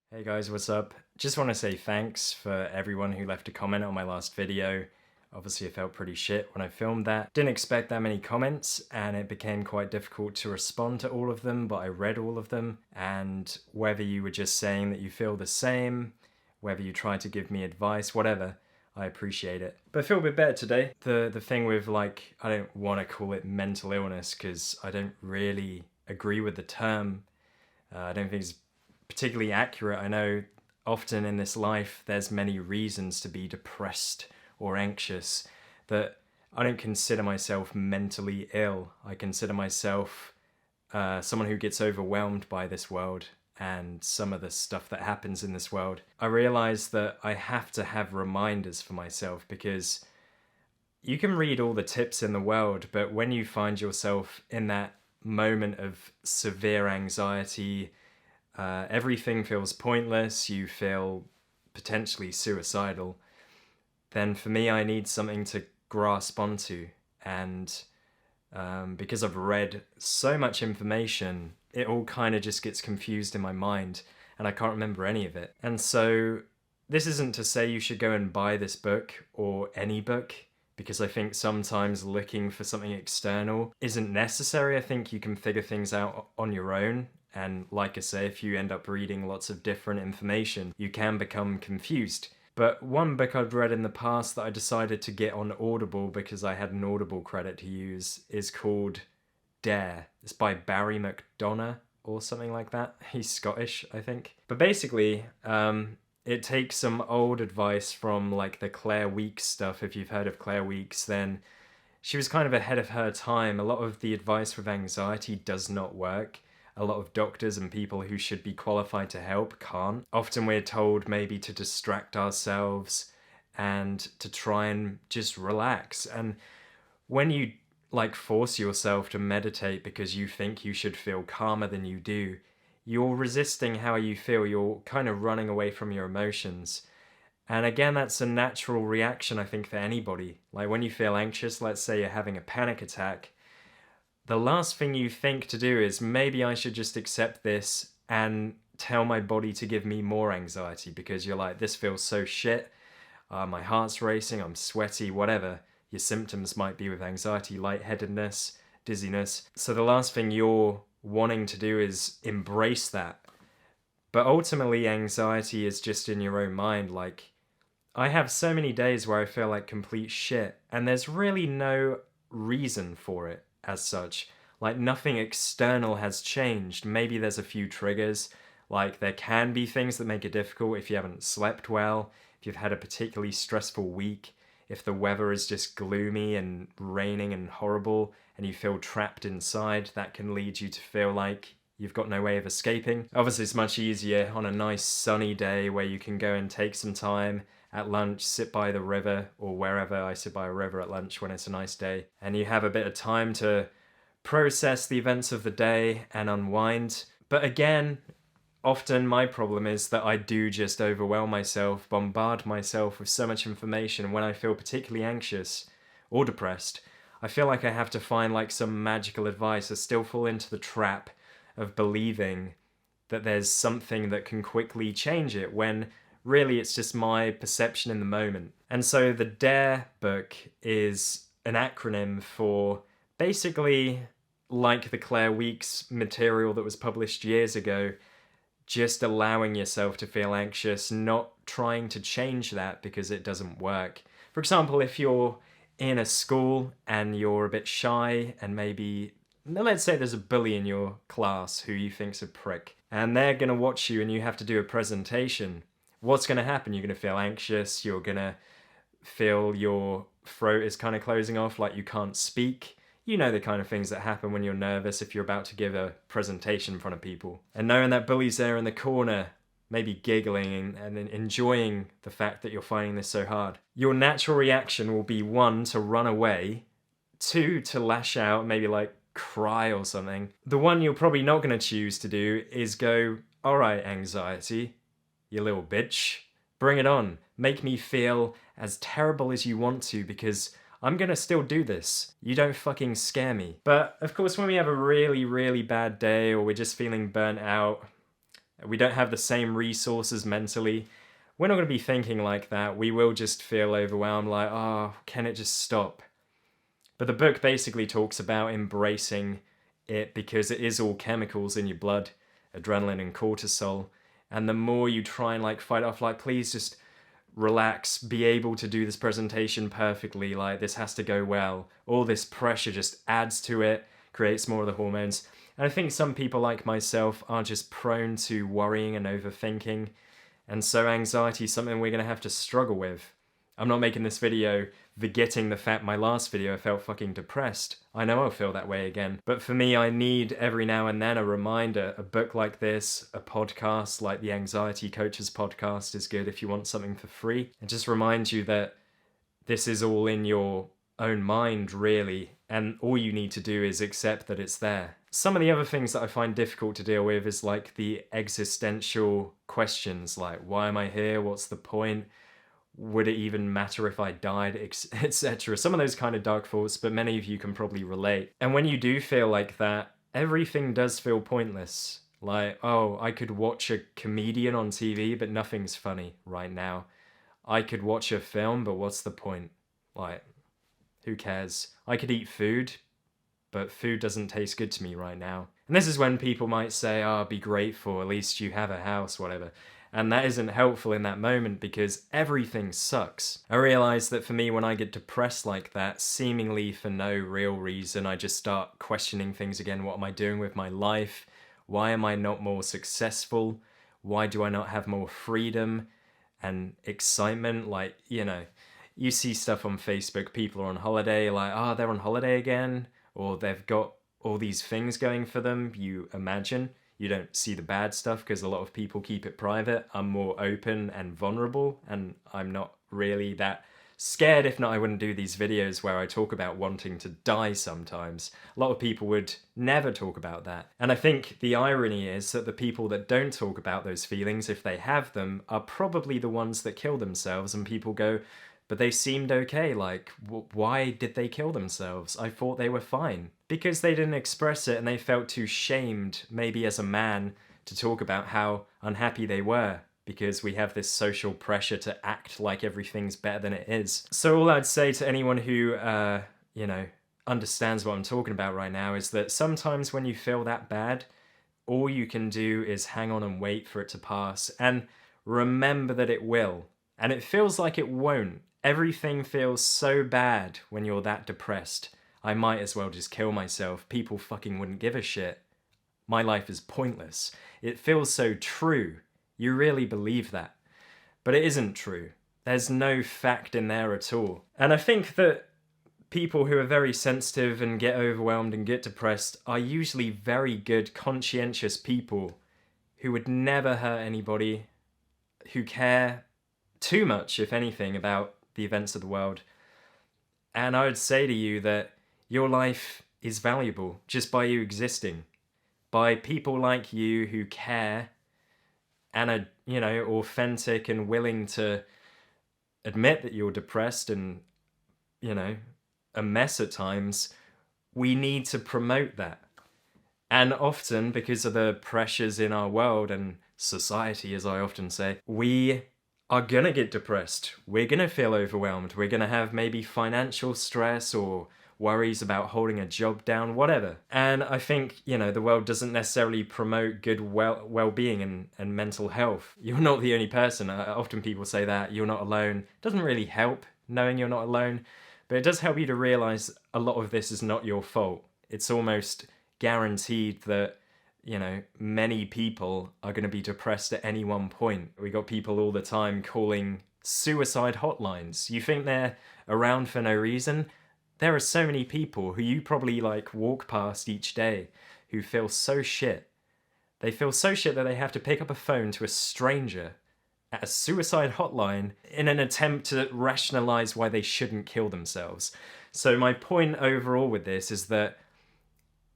Hey guys, what's up? Just want to say thanks for everyone who left a comment on my last video. Obviously, I felt pretty shit when I filmed that. Didn't expect that many comments, and it became quite difficult to respond to all of them, but I read all of them. And whether you were just saying that you feel the same, whether you tried to give me advice, whatever, I appreciate it. But I feel a bit better today. The thing with, like, I don't want to call it mental illness because I don't really agree with the term. I don't think it's particularly accurate. I know often in this life there's many reasons to be depressed or anxious, that I don't consider myself mentally ill. I consider myself someone who gets overwhelmed by this world and some of the stuff that happens in this world. I realize that I have to have reminders for myself, because you can read all the tips in the world, but when you find yourself in that moment of severe anxiety, everything feels pointless, you feel potentially suicidal, then for me I need something to grasp onto. And because I've read so much information, it all kind of just gets confused in my mind and I can't remember any of it. And so this isn't to say you should go and buy this book or any book, because I think sometimes looking for something external isn't necessary. I think you can figure things out on your own. And like I say, if you end up reading lots of different information, you can become confused. But one book I'd read in the past that I decided to get on Audible because I had an Audible credit to use is called Dare. It's by Barry McDonough or something like that. He's Scottish, I think. But basically, it takes some old advice from like the Claire Weeks stuff. If you've heard of Claire Weeks, then she was kind of ahead of her time. A lot of the advice with anxiety does not work. A lot of doctors and people who should be qualified to help can't. Often we're told maybe to distract ourselves and to try and just relax. And when you like force yourself to meditate because you think you should feel calmer than you do, you're resisting how you feel. You're kind of running away from your emotions. And again, that's a natural reaction, I think, for anybody. Like when you feel anxious, let's say you're having a panic attack, the last thing you think to do is, maybe I should just accept this and tell my body to give me more anxiety, because you're like, this feels so shit, my heart's racing, I'm sweaty, whatever your symptoms might be with anxiety, lightheadedness, dizziness. So the last thing you're wanting to do is embrace that. But ultimately, anxiety is just in your own mind. Like, I have so many days where I feel like complete shit, and there's really no reason for it as such. Like, nothing external has changed. Maybe there's a few triggers. Like, there can be things that make it difficult if you haven't slept well, if you've had a particularly stressful week, if the weather is just gloomy and raining and horrible and you feel trapped inside. That can lead you to feel like you've got no way of escaping. Obviously, it's much easier on a nice sunny day where you can go and take some time at lunch, sit by the river or wherever. I sit by a river at lunch when it's a nice day, and you have a bit of time to process the events of the day and unwind. But again, often my problem is that I do just overwhelm myself, bombard myself with so much information. When I feel particularly anxious or depressed, I feel like I have to find like some magical advice. I still fall into the trap of believing that there's something that can quickly change it, when really it's just my perception in the moment. And so the DARE book is an acronym for basically like the Claire Weeks material that was published years ago, just allowing yourself to feel anxious, not trying to change that because it doesn't work. For example, if you're in a school and you're a bit shy and maybe, let's say there's a bully in your class who you think's a prick, and they're going to watch you and you have to do a presentation. What's going to happen? You're going to feel anxious, you're going to feel your throat is kind of closing off, like you can't speak. You know the kind of things that happen when you're nervous if you're about to give a presentation in front of people. And knowing that bully's there in the corner, maybe giggling and enjoying the fact that you're finding this so hard, your natural reaction will be, one, to run away, two, to lash out, maybe like cry or something. The one you're probably not going to choose to do is go, all right, anxiety, you little bitch, bring it on. Make me feel as terrible as you want to, because I'm gonna still do this. You don't fucking scare me. But of course, when we have a really, really bad day or we're just feeling burnt out, We don't have the same resources mentally. We're not going to be thinking like that. We will just feel overwhelmed, like, oh, can it just stop? But the book basically talks about embracing it because it is all chemicals in your blood, adrenaline and cortisol. And the more you try and like fight off, like, please just relax, be able to do this presentation perfectly, like this has to go well. All this pressure just adds to it, creates more of the hormones. And I think some people like myself are just prone to worrying and overthinking. And so anxiety is something we're going to have to struggle with. I'm not making this video forgetting the fact my last video I felt fucking depressed. I know I'll feel that way again. But for me, I need every now and then a reminder. A book like this, a podcast like the Anxiety Coaches podcast is good if you want something for free. It just reminds you that this is all in your own mind, really, and all you need to do is accept that it's there. Some of the other things that I find difficult to deal with is like the existential questions, like, why am I here? What's the point? Would it even matter if I died, etc. Some of those kind of dark thoughts, but many of you can probably relate. And when you do feel like that, everything does feel pointless. Like, oh, I could watch a comedian on TV, but nothing's funny right now. I could watch a film, but what's the point? Like, who cares? I could eat food, but food doesn't taste good to me right now. And this is when people might say, oh, be grateful, at least you have a house, whatever. And that isn't helpful in that moment because everything sucks. I realize that for me, when I get depressed like that, seemingly for no real reason, I just start questioning things again. What am I doing with my life? Why am I not more successful? Why do I not have more freedom and excitement? Like, you know, you see stuff on Facebook, people are on holiday, like, oh, they're on holiday again, or they've got all these things going for them, you imagine. You don't see the bad stuff because a lot of people keep it private. I'm more open and vulnerable, and I'm not really that scared. If not, I wouldn't do these videos where I talk about wanting to die sometimes. A lot of people would never talk about that. And I think the irony is that the people that don't talk about those feelings, if they have them, are probably the ones that kill themselves, and people go, but they seemed okay, like, why did they kill themselves? I thought they were fine. Because they didn't express it and they felt too shamed, maybe as a man, to talk about how unhappy they were, because we have this social pressure to act like everything's better than it is. So all I'd say to anyone who, understands what I'm talking about right now is that sometimes when you feel that bad, all you can do is hang on and wait for it to pass, and remember that it will. And it feels like it won't. Everything feels so bad when you're that depressed. I might as well just kill myself. People fucking wouldn't give a shit. My life is pointless. It feels so true. You really believe that. But it isn't true. There's no fact in there at all. And I think that people who are very sensitive and get overwhelmed and get depressed are usually very good, conscientious people who would never hurt anybody, who care too much, if anything, about the events of the world. And I would say to you that your life is valuable just by you existing, by people like you who care and are, authentic and willing to admit that you're depressed and, a mess at times. We need to promote that. And often, because of the pressures in our world and society, as I often say, we are gonna get depressed. We're gonna feel overwhelmed. We're gonna have maybe financial stress or worries about holding a job down, whatever. And I think, the world doesn't necessarily promote good well-being and mental health. You're not the only person. Often people say that, you're not alone. It doesn't really help knowing you're not alone, but it does help you to realize a lot of this is not your fault. It's almost guaranteed that many people are going to be depressed at any one point. We got people all the time calling suicide hotlines. You think they're around for no reason? There are so many people who you probably walk past each day who feel so shit. They feel so shit that they have to pick up a phone to a stranger at a suicide hotline in an attempt to rationalize why they shouldn't kill themselves. So my point overall with this is that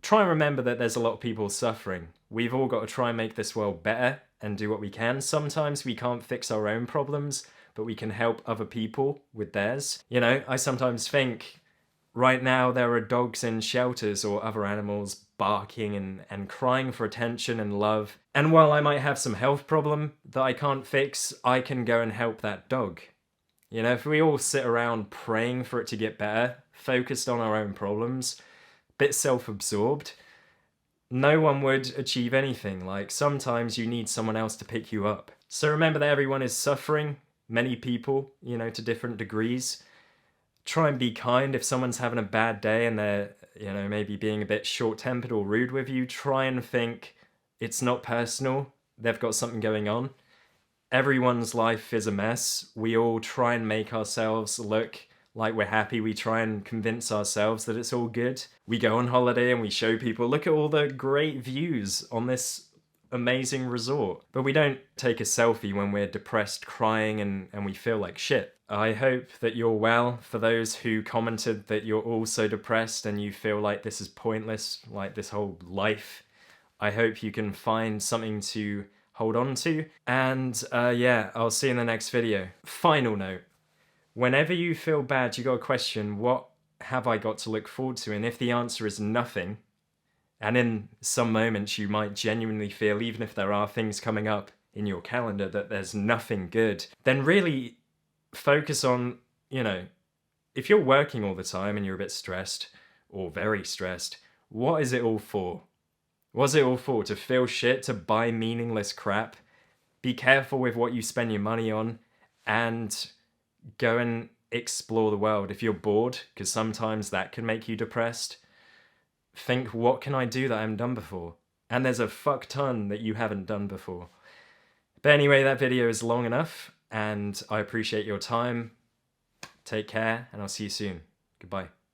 try and remember that there's a lot of people suffering. We've all got to try and make this world better and do what we can. Sometimes we can't fix our own problems, but we can help other people with theirs. I sometimes think, Right now, there are dogs in shelters or other animals barking and crying for attention and love. And while I might have some health problem that I can't fix, I can go and help that dog. You know, if we all sit around praying for it to get better, focused on our own problems, bit self-absorbed, no one would achieve anything. Like, sometimes you need someone else to pick you up. So remember that everyone is suffering, many people, you know, to different degrees. Try and be kind. If someone's having a bad day and they're, you know, maybe being a bit short-tempered or rude with you, try and think it's not personal. They've got something going on. Everyone's life is a mess. We all try and make ourselves look like we're happy. We try and convince ourselves that it's all good. We go on holiday and we show people, look at all the great views on this amazing resort. But we don't take a selfie when we're depressed, crying, and we feel like shit. I hope that you're well. For those who commented that you're also depressed and you feel like this is pointless, like this whole life, I hope you can find something to hold on to. And yeah, I'll see you in the next video. Final note, whenever you feel bad, you got to question, what have I got to look forward to? And if the answer is nothing, and in some moments you might genuinely feel, even if there are things coming up in your calendar, that there's nothing good, then really focus on, you know, if you're working all the time and you're a bit stressed or very stressed, what is it all for? What's it all for? To feel shit? To buy meaningless crap? Be careful with what you spend your money on and go and explore the world. If you're bored, because sometimes that can make you depressed, think, what can I do that I haven't done before? And there's a fuck ton that you haven't done before. But anyway, that video is long enough, and I appreciate your time. Take care, and I'll see you soon. Goodbye.